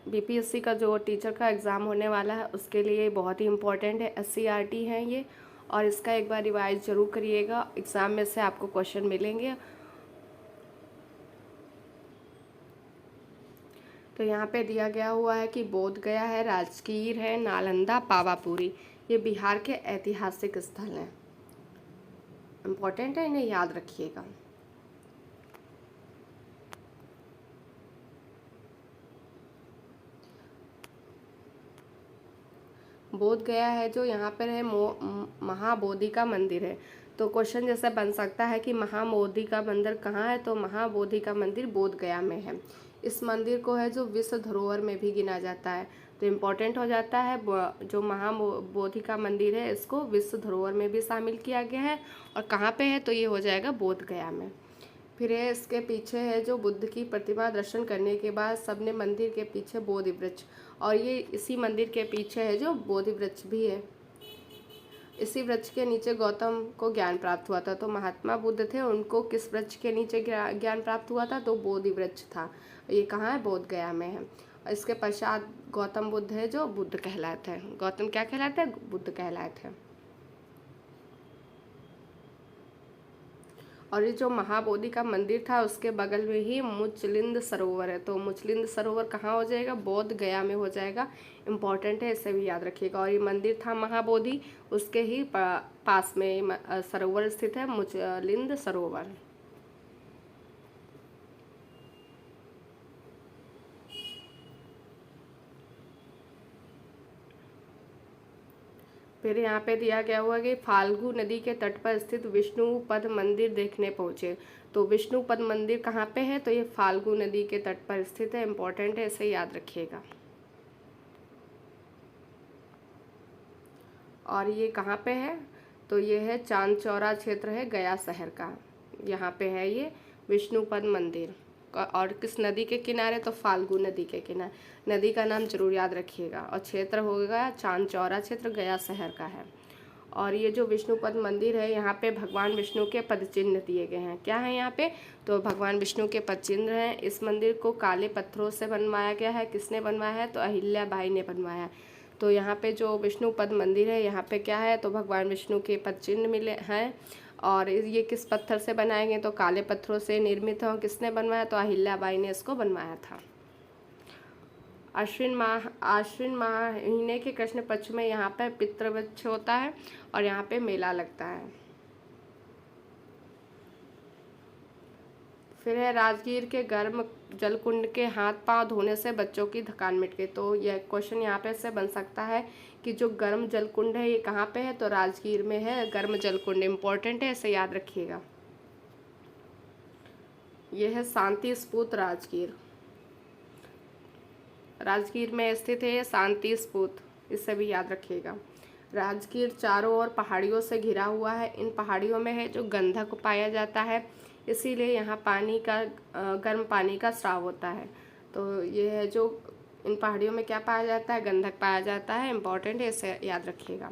BPSC का जो teacher का एग्ज़ाम होने वाला है उसके लिए बहुत ही इम्पोर्टेंट है। एससीईआरटी है ये, और इसका एक बार रिवाइज ज़रूर करिएगा, एग्ज़ाम में से आपको क्वेश्चन मिलेंगे। तो यहाँ पे दिया गया हुआ है कि बोध गया है, राजगीर है, नालंदा, पावापुरी, ये बिहार के ऐतिहासिक स्थल हैं। इम्पोर्टेंट है, इन्हें याद रखिएगा। बोध गया है जो यहाँ पर है महाबोधि का मंदिर है। तो क्वेश्चन जैसे बन सकता है कि महाबोधि का मंदिर कहाँ है, तो महाबोधि का मंदिर बोध गया में है। इस मंदिर को है जो विश्व धरोहर में भी गिना जाता है, तो इम्पोर्टेंट हो जाता है। जो महाबोधि का मंदिर है इसको विश्व धरोहर में भी शामिल किया गया है, और कहाँ पे है, तो ये हो जाएगा बोध गया में। फिर है इसके पीछे है जो बुद्ध की प्रतिमा दर्शन करने के बाद सबने मंदिर के पीछे बोधि वृक्ष, और ये इसी मंदिर के पीछे है जो बोधि वृक्ष भी है। इसी वृक्ष के नीचे गौतम को ज्ञान प्राप्त हुआ था। तो महात्मा बुद्ध थे, उनको किस वृक्ष के नीचे ज्ञान प्राप्त हुआ था, तो बोधि वृक्ष था। ये कहाँ है, बोध गया में है। इसके पश्चात गौतम बुद्ध है जो बुद्ध कहलाते हैं। गौतम क्या कहलाते हैं, बुद्ध कहलाते हैं। और ये जो महाबोधि का मंदिर था उसके बगल में ही मुचलिंद सरोवर है। तो मुचलिंद सरोवर कहाँ हो जाएगा, बोध गया में हो जाएगा। इम्पॉर्टेंट है, इसे भी याद रखिएगा। और ये मंदिर था महाबोधि, उसके ही पास में सरोवर स्थित है, मुचलिंद सरोवर। फिर यहाँ पे दिया गया हुआ कि फाल्गु नदी के तट पर स्थित विष्णुपद मंदिर देखने पहुँचे। तो विष्णुपद मंदिर कहाँ पे है, तो ये फाल्गु नदी के तट पर स्थित है। इम्पोर्टेंट है, इसे याद रखिएगा। और ये कहाँ पे है, तो ये है चांदचौरा क्षेत्र है गया शहर का, यहाँ पे है ये विष्णुपद मंदिर। और किस नदी के किनारे, तो फाल्गु नदी के किनारे। नदी का नाम जरूर याद रखिएगा। और क्षेत्र होगा चांदचौरा क्षेत्र गया शहर का है। और ये जो विष्णुपद मंदिर है यहाँ पे भगवान विष्णु के पद चिन्ह दिए गए हैं। क्या है यहाँ पे, तो भगवान विष्णु के पद चिन्ह हैं। इस मंदिर को काले पत्थरों से बनवाया गया है। किसने बनवाया है, तो अहिल्याबाई ने बनवाया है। तो यहाँ पे जो विष्णुपद मंदिर है यहाँ पे क्या है, तो भगवान विष्णु के पद चिन्ह मिले हैं। और ये किस पत्थर से बनाए गए, तो काले पत्थरों से निर्मित है। किसने बनवाया, तो अहिल्याबाई ने इसको बनवाया था। आश्विन महीने के कृष्ण पक्ष में यहाँ पे पितृपक्ष होता है, और यहाँ पे मेला लगता है। फिर है राजगीर के गर्म जल कुंड के हाथ पांव धोने से बच्चों की थकान मिट गई। तो यह क्वेश्चन यहाँ पे से बन सकता है कि जो गर्म जल कुंड है ये कहाँ पे है, तो राजगीर में है गर्म जल कुंड। इम्पोर्टेंट है, इसे याद रखिएगा। यह है शांति स्फूर्त राजगीर, राजगीर में स्थित है शांति स्फूर्त, इसे भी याद रखिएगा। राजगीर चारों ओर पहाड़ियों से घिरा हुआ है। इन पहाड़ियों में है जो गंधक पाया जाता है, इसीलिए यहाँ पानी का गर्म पानी का स्राव होता है। तो ये है जो इन पहाड़ियों में क्या पाया जाता है, गंधक पाया जाता है। इम्पॉर्टेंट है, इसे याद रखिएगा।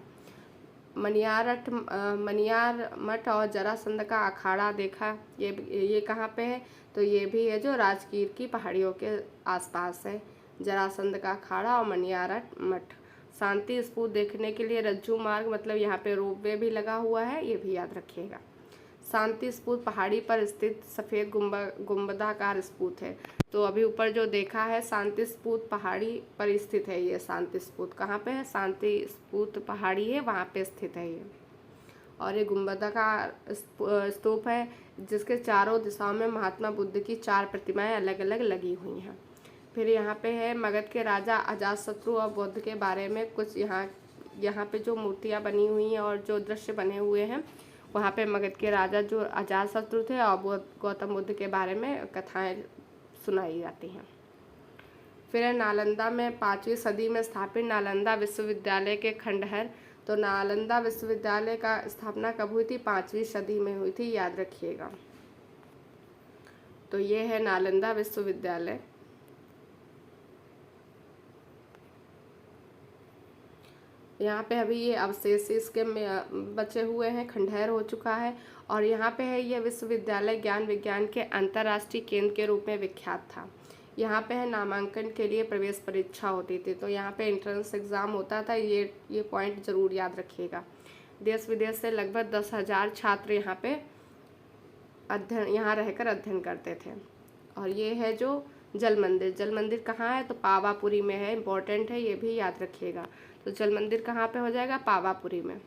मनियार मठ और जरासंध का अखाड़ा देखा, ये कहाँ पे है, तो ये भी है जो राजगीर की पहाड़ियों के आसपास है। जरासंध का अखाड़ा और मनियार मठ। शांति स्तूप देखने के लिए रज्जू मार्ग, मतलब यहाँ पे रोपवे भी लगा हुआ है, ये भी याद रखिएगा। शांति स्तूप पहाड़ी पर स्थित सफ़ेद गुंबदाकार स्तूप है। तो अभी ऊपर जो देखा है शांति स्तूप पहाड़ी पर स्थित है। ये शांति स्तूप कहाँ पे है, शांति स्तूप पहाड़ी है वहाँ पे स्थित है ये। और ये गुंबदाकार स्तूप है जिसके चारों दिशाओं में महात्मा बुद्ध की 4 प्रतिमाएं अलग अलग लगी हुई हैं। फिर यहाँ पे है मगध के राजा अजातशत्रु और बुद्ध के बारे में कुछ यहाँ पे जो मूर्तियाँ बनी हुई हैं और जो दृश्य बने हुए हैं, वहाँ पे मगध के राजा जो अजातशत्रु थे और गौतम बुद्ध के बारे में कथाएं सुनाई जाती हैं। फिर नालंदा में 5वीं सदी में स्थापित नालंदा विश्वविद्यालय के खंडहर। तो नालंदा विश्वविद्यालय का स्थापना कब हुई थी, 5वीं सदी में हुई थी, याद रखिएगा। तो ये है नालंदा विश्वविद्यालय। यहाँ पे अभी ये अवशेष इसके बचे हुए हैं, खंडहर हो चुका है। और यहाँ पे है ये विश्वविद्यालय ज्ञान विज्ञान के अंतर्राष्ट्रीय केंद्र के रूप में विख्यात था। यहाँ पे है नामांकन के लिए प्रवेश परीक्षा होती थी, तो यहाँ पे एंट्रेंस एग्ज़ाम होता था। ये पॉइंट ज़रूर याद रखिएगा। देश विदेश से लगभग 10,000 छात्र यहाँ पे यहाँ रहकर अध्ययन करते थे। और ये है जो जल मंदिर। जल मंदिर कहाँ है? तो पावापुरी में है। इम्पोर्टेंट है, ये भी याद रखिएगा। तो जल मंदिर कहाँ पे हो जाएगा? पावापुरी में।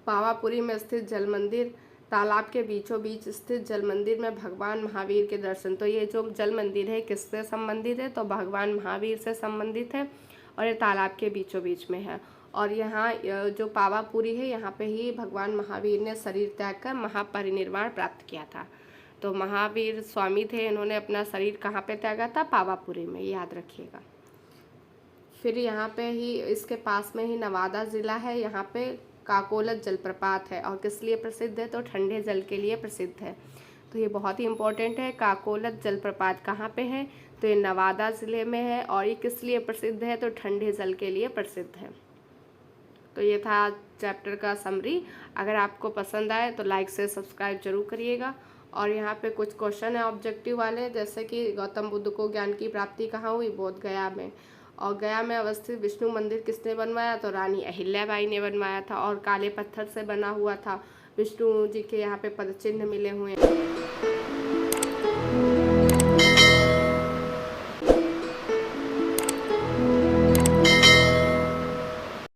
पावापुरी में स्थित जल मंदिर, तालाब के बीचों बीच स्थित जल मंदिर में भगवान महावीर के दर्शन। तो ये जो जल मंदिर है किससे संबंधित है? तो भगवान महावीर से संबंधित है और ये तालाब के बीचों बीच में है। और यहाँ जो पावापुरी है, यहाँ पे ही भगवान महावीर ने शरीर त्याग कर महापरिनिर्वाण प्राप्त किया था। तो महावीर स्वामी थे, इन्होंने अपना शरीर कहाँ पे त्यागा था? पावापुरी में, याद रखिएगा। फिर यहाँ पे ही इसके पास में ही नवादा ज़िला है। यहाँ पे काकोलत जलप्रपात है और किस लिए प्रसिद्ध है? तो ठंडे जल के लिए प्रसिद्ध है। तो ये बहुत ही इम्पोर्टेंट है। काकोलत जलप्रपात कहाँ पे है? तो ये नवादा ज़िले में है। और ये किस लिए प्रसिद्ध है? तो ठंडे जल के लिए प्रसिद्ध है। तो ये था चैप्टर का समरी। अगर आपको पसंद आए तो लाइक से सब्सक्राइब जरूर करिएगा। और यहाँ पे कुछ क्वेश्चन है ऑब्जेक्टिव वाले, जैसे कि गौतम बुद्ध को ज्ञान की प्राप्ति कहाँ हुई? बोध गया में। और गया में अवस्थित विष्णु मंदिर किसने बनवाया? तो रानी अहिल्याबाई ने बनवाया था। और काले पत्थर से बना हुआ था। विष्णु जी के यहाँ पे पदचिन्ह मिले हुए हैं।